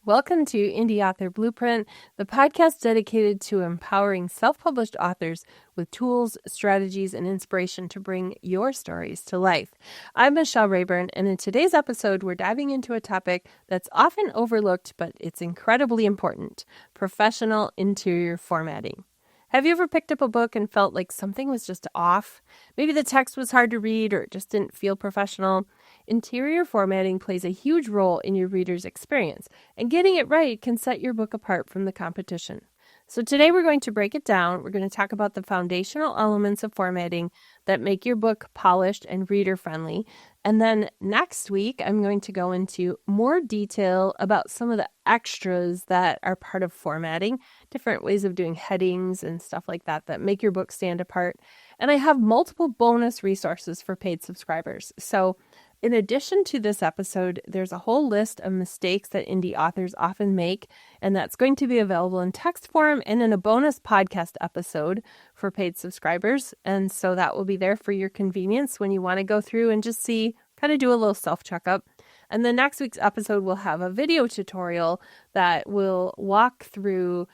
Welcome to Indie Author Blueprint, the podcast dedicated to empowering self-published authors with tools, strategies, and inspiration to bring your stories to life. I'm Michelle Rayburn, and in today's episode, we're diving into a topic that's often overlooked, but it's incredibly important: professional interior formatting. Have you ever picked up a book and felt like something was just off? Maybe the text was hard to read or it just didn't feel professional. Interior formatting plays a huge role in your reader's experience, and getting it right can set your book apart from the competition. So today we're going to break it down. We're going to talk about the foundational elements of formatting that make your book polished and reader-friendly. And then next week, I'm going to go into more detail about some of the extras that are part of formatting, different ways of doing headings and stuff like that that make your book stand apart. And I have multiple bonus resources for paid subscribers. So in addition to this episode, there's a whole list of mistakes that indie authors often make, and that's going to be available in text form and in a bonus podcast episode for paid subscribers. And so that will be there for your convenience when you want to go through and just see, kind of do a little self-checkup. And then next week's episode will have a video tutorial that will walk through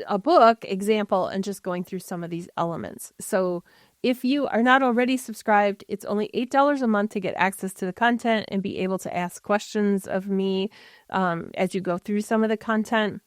a book example and just going through some of these elements. So if you are not already subscribed, it's only $8 a month to get access to the content and be able to ask questions of me as you go through some of the content.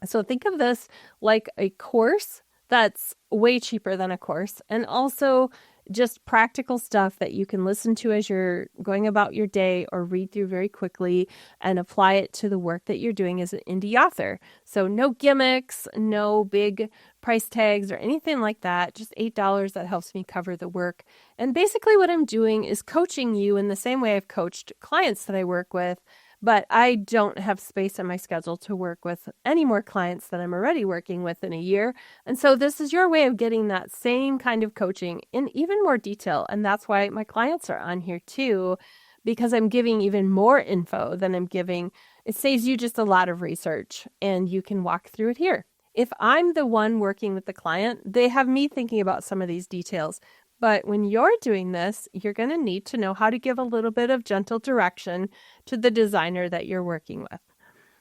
So think of this like a course that's way cheaper than a course, and also just practical stuff that you can listen to as you're going about your day or read through very quickly and apply it to the work that you're doing as an indie author. So no gimmicks, no big price tags or anything like that, just $8 that helps me cover the work. And basically what I'm doing is coaching you in the same way I've coached clients that I work with, but I don't have space in my schedule to work with any more clients that I'm already working with in a year. And so this is your way of getting that same kind of coaching in even more detail. And that's why my clients are on here too, because I'm giving even more info than I'm giving. It saves you just a lot of research and you can walk through it here. If I'm the one working with the client, they have me thinking about some of these details. But when you're doing this, you're going to need to know how to give a little bit of gentle direction to the designer that you're working with.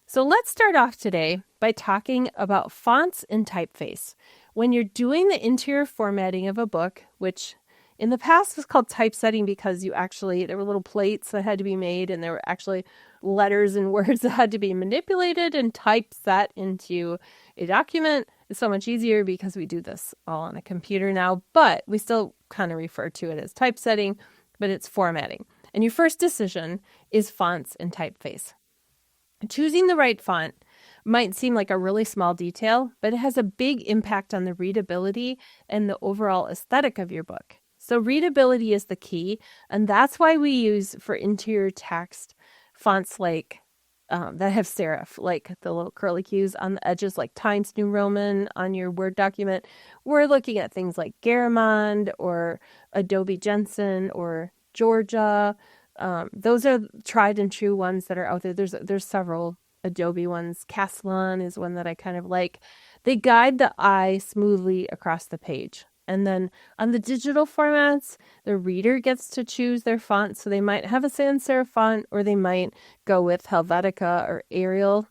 So let's start off today by talking about fonts and typeface. When you're doing the interior formatting of a book, which in the past was called typesetting because there were little plates that had to be made, and there were actually letters and words that had to be manipulated and typeset into a document. It's so much easier because we do this all on a computer now, but we still kind of refer to it as typesetting, but it's formatting. And your first decision is fonts and typeface. Choosing the right font might seem like a really small detail, but it has a big impact on the readability and the overall aesthetic of your book. So readability is the key, and that's why we use for interior text fonts like that have serif, like the little curly cues on the edges, like Times New Roman on your Word document. We're looking at things like Garamond or Adobe Jensen or Georgia. Those are tried and true ones that are out there. There's several Adobe ones. Caslon is one that I kind of like. They guide the eye smoothly across the page. And then on the digital formats, the reader gets to choose their font. So they might have a sans-serif font, or they might go with Helvetica or Arial.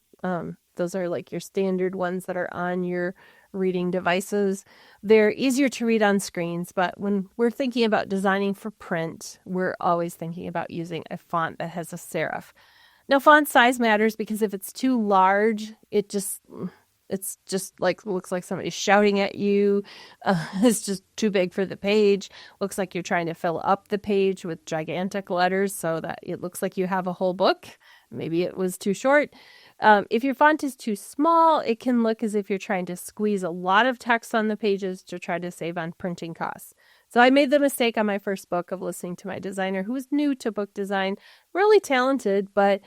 Those are like your standard ones that are on your reading devices. They're easier to read on screens, but when we're thinking about designing for print, we're always thinking about using a font that has a serif. Now, font size matters because if it's too large, it's just like looks like somebody's shouting at you. It's just too big for the page. Looks like you're trying to fill up the page with gigantic letters so that it looks like you have a whole book. Maybe it was too short. If your font is too small, it can look as if you're trying to squeeze a lot of text on the pages to try to save on printing costs. So I made the mistake on my first book of listening to my designer who was new to book design, really talented, but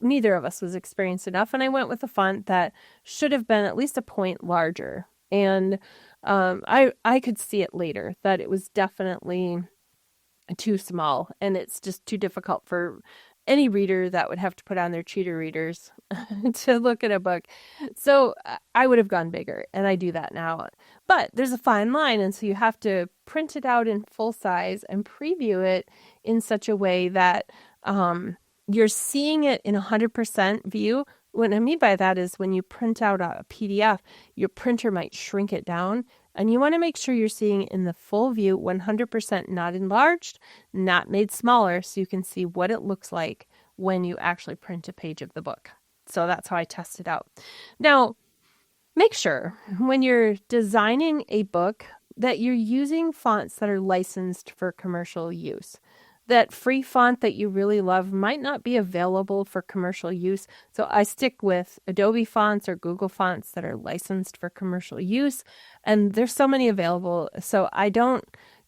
neither of us was experienced enough, and I went with a font that should have been at least a point larger. And I could see it later that it was definitely too small, and it's just too difficult for any reader that would have to put on their cheater readers to look at a book. So I would have gone bigger, and I do that now. But there's a fine line, and so you have to print it out in full size and preview it in such a way that you're seeing it in 100% view. What I mean by that is when you print out a PDF, your printer might shrink it down, and you want to make sure you're seeing it in the full view, 100% not enlarged, not made smaller, so you can see what it looks like when you actually print a page of the book. So that's how I test it out. Now, make sure when you're designing a book that you're using fonts that are licensed for commercial use. That free font that you really love might not be available for commercial use. So I stick with Adobe fonts or Google fonts that are licensed for commercial use. And there's so many available. So I don't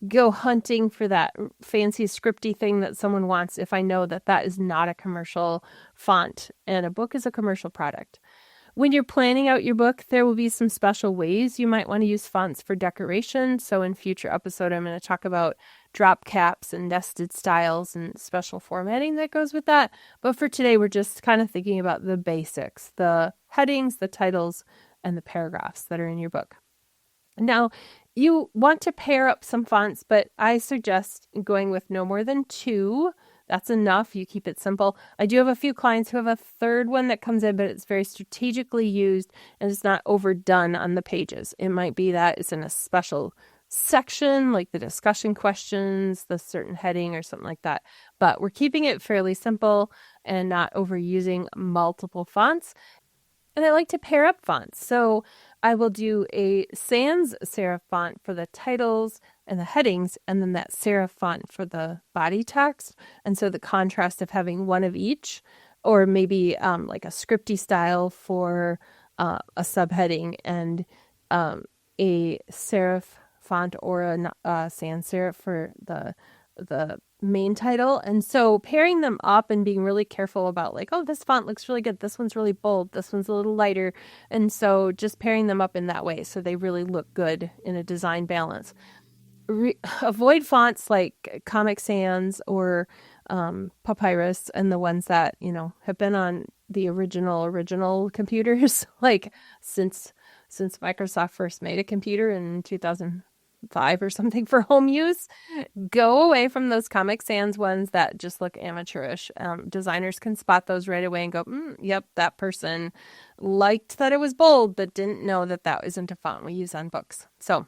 go hunting for that fancy scripty thing that someone wants if I know that that is not a commercial font and a book is a commercial product. When you're planning out your book, there will be some special ways you might want to use fonts for decoration. So in future episode, I'm going to talk about drop caps and nested styles and special formatting that goes with that. But for today, we're just kind of thinking about the basics, the headings, the titles, and the paragraphs that are in your book. Now, you want to pair up some fonts, but I suggest going with no more than 2. That's enough. You keep it simple. I do have a few clients who have a third one that comes in, but it's very strategically used and it's not overdone on the pages. It might be that it's in a special section, like the discussion questions, the certain heading or something like that. But we're keeping it fairly simple and not overusing multiple fonts. And I like to pair up fonts. So I will do a sans-serif font for the titles and the headings, and then that serif font for the body text. And so the contrast of having one of each, or maybe like a scripty style for a subheading and a serif font or a sans serif for the main title. And so pairing them up and being really careful about like, oh, this font looks really good. This one's really bold. This one's a little lighter. And so just pairing them up in that way so they really look good in a design balance. Avoid fonts like Comic Sans or Papyrus and the ones that, have been on the original computers, like since Microsoft first made a computer in 2005 or something for home use. Go away from those Comic Sans ones that just look amateurish. Designers can spot those right away and go, yep, that person liked that it was bold, but didn't know that that isn't a font we use on books. So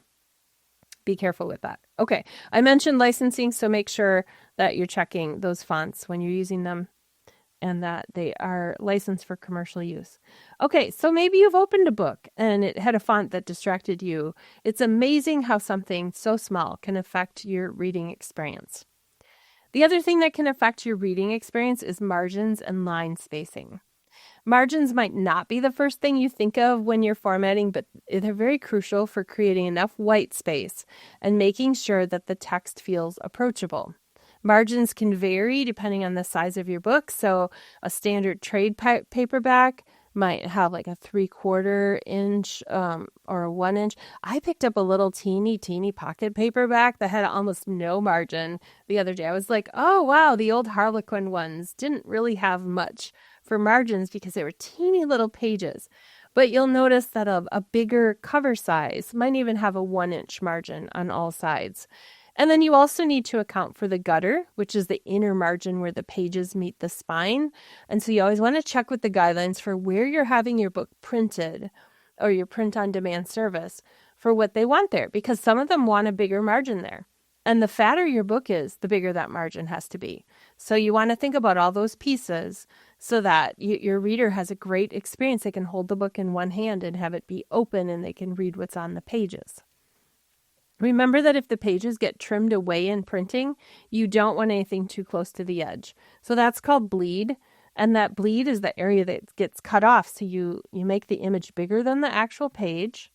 be careful with that. Okay, I mentioned licensing, so make sure that you're checking those fonts when you're using them and that they are licensed for commercial use. Okay, so maybe you've opened a book and it had a font that distracted you. It's amazing how something so small can affect your reading experience. The other thing that can affect your reading experience is margins and line spacing. Margins might not be the first thing you think of when you're formatting, but they're very crucial for creating enough white space and making sure that the text feels approachable. Margins can vary depending on the size of your book. So a standard trade paperback might have like a 3/4 inch or a 1 inch. I picked up a little teeny pocket paperback that had almost no margin the other day. I was like, oh, wow, the old Harlequin ones didn't really have much for margins because they were teeny little pages. But you'll notice that a bigger cover size might even have a 1 inch margin on all sides. And then you also need to account for the gutter, which is the inner margin where the pages meet the spine. And so you always want to check with the guidelines for where you're having your book printed or your print-on-demand service for what they want there, because some of them want a bigger margin there. And the fatter your book is, the bigger that margin has to be. So you want to think about all those pieces so that your reader has a great experience. They can hold the book in one hand and have it be open and they can read what's on the pages. Remember that if the pages get trimmed away in printing, you don't want anything too close to the edge. So that's called bleed. And that bleed is the area that gets cut off. So you make the image bigger than the actual page,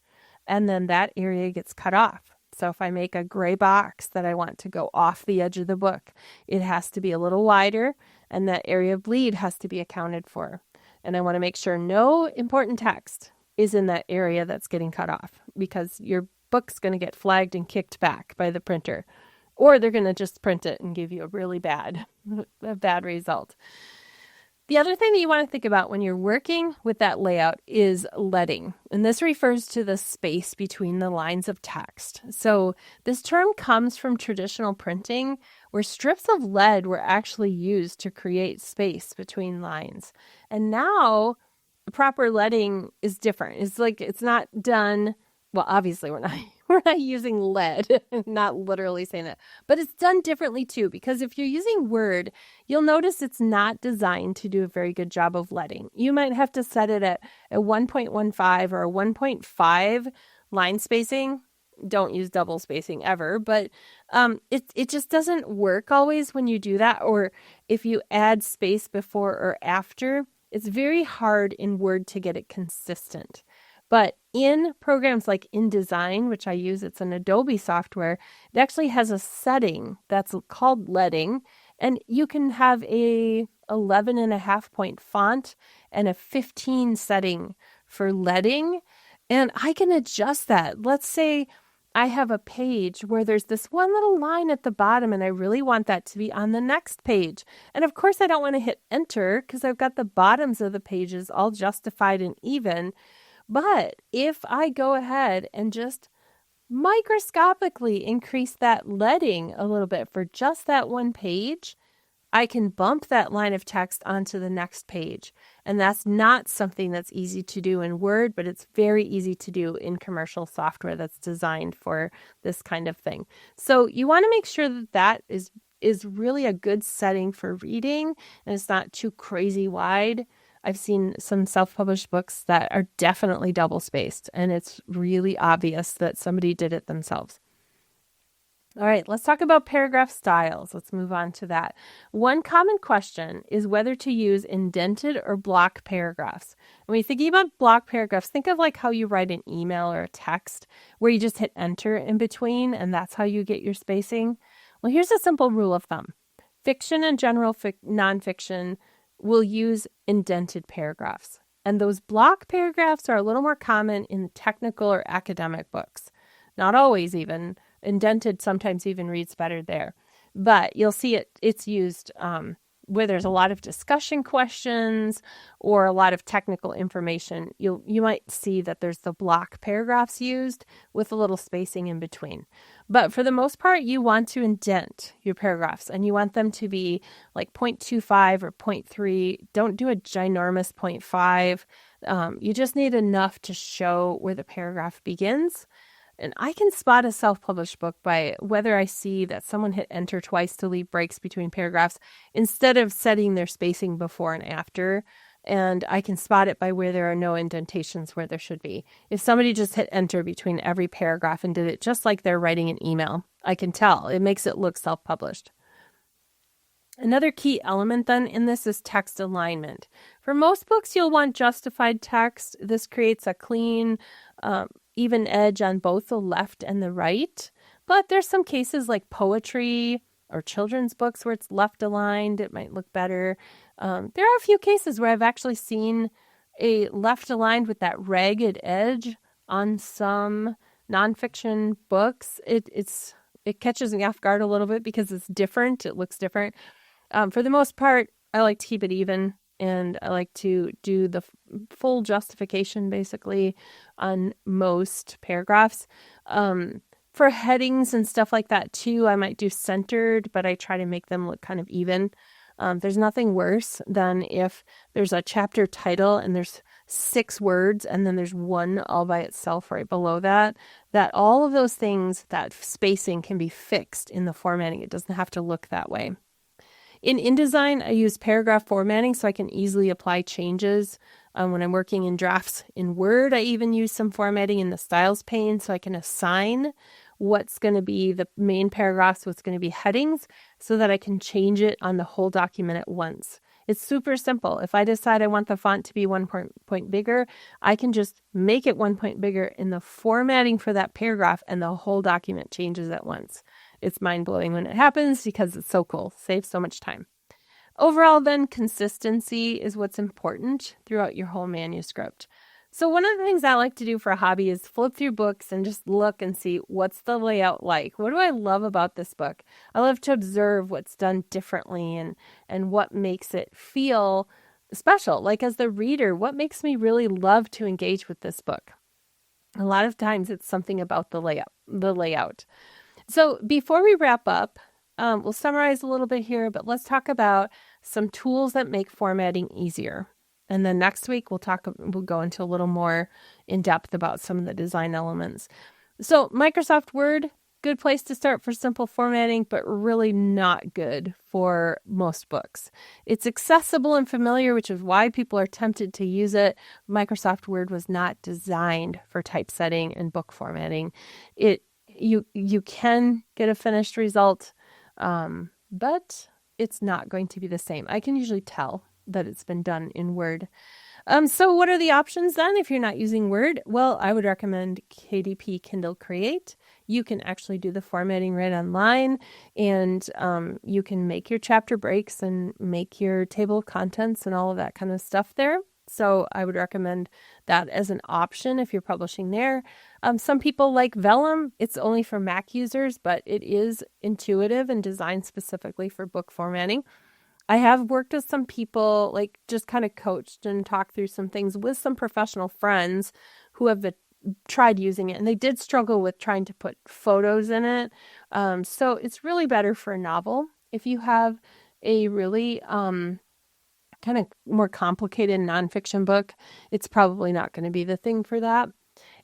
and then that area gets cut off. So if I make a gray box that I want to go off the edge of the book, it has to be a little wider, and that area of bleed has to be accounted for. And I want to make sure no important text is in that area that's getting cut off, because your book's going to get flagged and kicked back by the printer, or they're going to just print it and give you a really bad result. The other thing that you want to think about when you're working with that layout is leading. And this refers to the space between the lines of text. So this term comes from traditional printing, where strips of lead were actually used to create space between lines. And now proper leading is different. It's not done. Well, obviously we're not using lead, not literally saying that, but it's done differently too, because if you're using Word, you'll notice it's not designed to do a very good job of leading. You might have to set it at a 1.15 or a 1.5 line spacing. Don't use double spacing ever, but it just doesn't work always when you do that. Or if you add space before or after, it's very hard in Word to get it consistent. But in programs like InDesign, which I use, it's an Adobe software, it actually has a setting that's called leading, and you can have a 11.5 point font and a 15 setting for leading, and I can adjust that. Let's say I have a page where there's this one little line at the bottom and I really want that to be on the next page. And of course I don't want to hit enter because I've got the bottoms of the pages all justified and even. But if I go ahead and just microscopically increase that leading a little bit for just that one page, I can bump that line of text onto the next page. And that's not something that's easy to do in Word, but it's very easy to do in commercial software that's designed for this kind of thing. So you want to make sure that that is really a good setting for reading, and it's not too crazy wide. I've seen some self-published books that are definitely double-spaced, and it's really obvious that somebody did it themselves. All right, let's talk about paragraph styles. Let's move on to that. One common question is whether to use indented or block paragraphs. When you're thinking about block paragraphs, think of like how you write an email or a text where you just hit enter in between, and that's how you get your spacing. Well, here's a simple rule of thumb. Fiction and general nonfiction will use indented paragraphs. And those block paragraphs are a little more common in technical or academic books. Not always even. Indented sometimes even reads better there. But you'll see it's used where there's a lot of discussion questions or a lot of technical information. You might see that there's the block paragraphs used with a little spacing in between. But for the most part, you want to indent your paragraphs, and you want them to be like 0.25 or 0.3. Don't do a ginormous 0.5. You just need enough to show where the paragraph begins. And I can spot a self-published book by whether I see that someone hit enter twice to leave breaks between paragraphs instead of setting their spacing before and after. And I can spot it by where there are no indentations where there should be. If somebody just hit enter between every paragraph and did it just like they're writing an email, I can tell. It makes it look self-published. Another key element then in this is text alignment. For most books, you'll want justified text. This creates a clean, even edge on both the left and the right. But there's some cases like poetry or children's books where it's left aligned. It might look better. There are a few cases where I've actually seen a left aligned with that ragged edge on some nonfiction books. It catches me off guard a little bit because it's different. It looks different. For the most part, I like to keep it even, and I like to do the full justification basically on most paragraphs. For headings and stuff like that too, I might do centered, but I try to make them look kind of even. There's nothing worse than if there's a chapter title and there's 6 words and then there's one all by itself right below that all of those things, that spacing can be fixed in the formatting. It doesn't have to look that way. In InDesign, I use paragraph formatting so I can easily apply changes. When I'm working in drafts in Word, I even use some formatting in the styles pane so I can assign what's going to be the main paragraphs, what's going to be headings, so that I can change it on the whole document at once. It's super simple. If I decide I want the font to be 1 point bigger, I can just make it 1 point bigger in the formatting for that paragraph, and the whole document changes at once. It's mind-blowing when it happens because it's so cool. Saves so much time. Overall, then, consistency is what's important throughout your whole manuscript. So one of the things I like to do for a hobby is flip through books and just look and see what's the layout like. What do I love about this book? I love to observe what's done differently and what makes it feel special? Like as the reader, what makes me really love to engage with this book? A lot of times it's something about the layout. So before we wrap up, we'll summarize a little bit here, but let's talk about some tools that make formatting easier. And then next week we'll go into a little more in depth about some of the design elements. So Microsoft Word, good place to start for simple formatting, but really not good for most books. It's accessible and familiar, which is why people are tempted to use it. Microsoft Word was not designed for typesetting and book formatting. You can get a finished result, but it's not going to be the same. I can usually tell that it's been done in Word. So what are the options then if you're not using Word? Well, I would recommend KDP Kindle Create. You can actually do the formatting right online, and you can make your chapter breaks and make your table of contents and all of that kind of stuff there. So I would recommend that as an option if you're publishing there. Some people like Vellum. It's only for Mac users, but it is intuitive and designed specifically for book formatting. I have worked with some people, like just kind of coached and talked through some things with some professional friends who have tried using it, and they did struggle with trying to put photos in it. So it's really better for a novel. If you have a really kind of more complicated nonfiction book, it's probably not going to be the thing for that.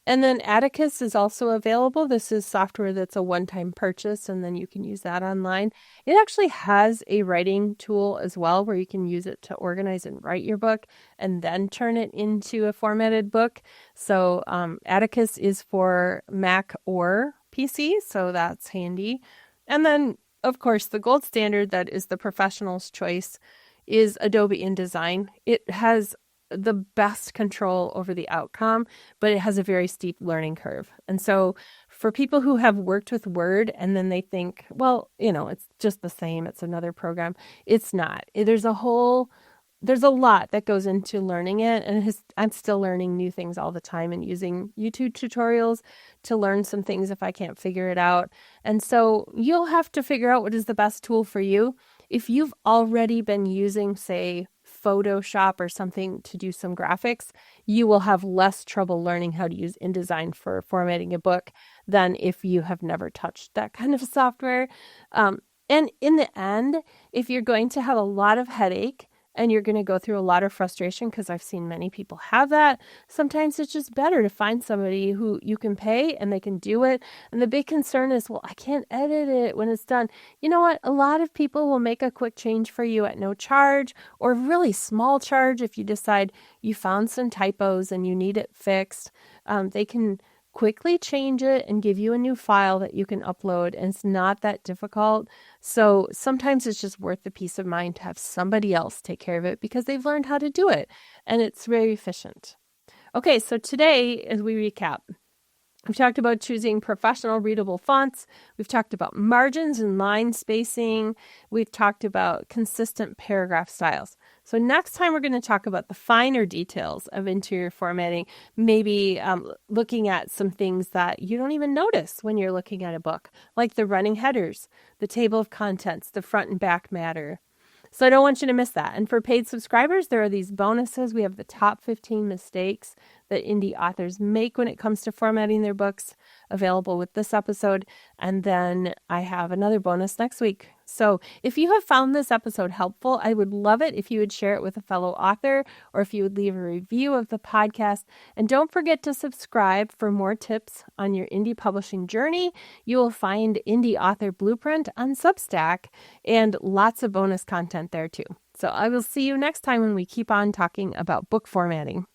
And then Atticus is also available. This is software that's a one-time purchase, and then you can use that online. It actually has a writing tool as well where you can use it to organize and write your book and then turn it into a formatted book. So Atticus is for Mac or PC, so that's handy. And then, of course, the gold standard that is the professional's choice is Adobe InDesign. It has the best control over the outcome, but it has a very steep learning curve. And so for people who have worked with Word and then they think, well, it's just the same, it's another program. It's not. There's a lot that goes into learning it. And I'm still learning new things all the time and using YouTube tutorials to learn some things if I can't figure it out. And so you'll have to figure out what is the best tool for you. If you've already been using, say, Photoshop or something to do some graphics, you will have less trouble learning how to use InDesign for formatting a book than if you have never touched that kind of software. And in the end, if you're going to have a lot of headache and you're going to go through a lot of frustration, because I've seen many people have that, sometimes it's just better to find somebody who you can pay and they can do it. And the big concern is, well, I can't edit it when it's done. You know what? A lot of people will make a quick change for you at no charge or really small charge if you decide you found some typos and you need it fixed. They can quickly change it and give you a new file that you can upload, and it's not that difficult. So sometimes it's just worth the peace of mind to have somebody else take care of it because they've learned how to do it, and it's very efficient. Okay, so today, as we recap, we've talked about choosing professional readable fonts. We've talked about margins and line spacing. We've talked about consistent paragraph styles. So next time we're going to talk about the finer details of interior formatting, maybe looking at some things that you don't even notice when you're looking at a book, like the running headers, the table of contents, the front and back matter. So I don't want you to miss that. And for paid subscribers, there are these bonuses. We have the top 15 mistakes that indie authors make when it comes to formatting their books available with this episode. And then I have another bonus next week. So if you have found this episode helpful, I would love it if you would share it with a fellow author or if you would leave a review of the podcast. And don't forget to subscribe for more tips on your indie publishing journey. You will find Indie Author Blueprint on Substack and lots of bonus content there too. So I will see you next time when we keep on talking about book formatting.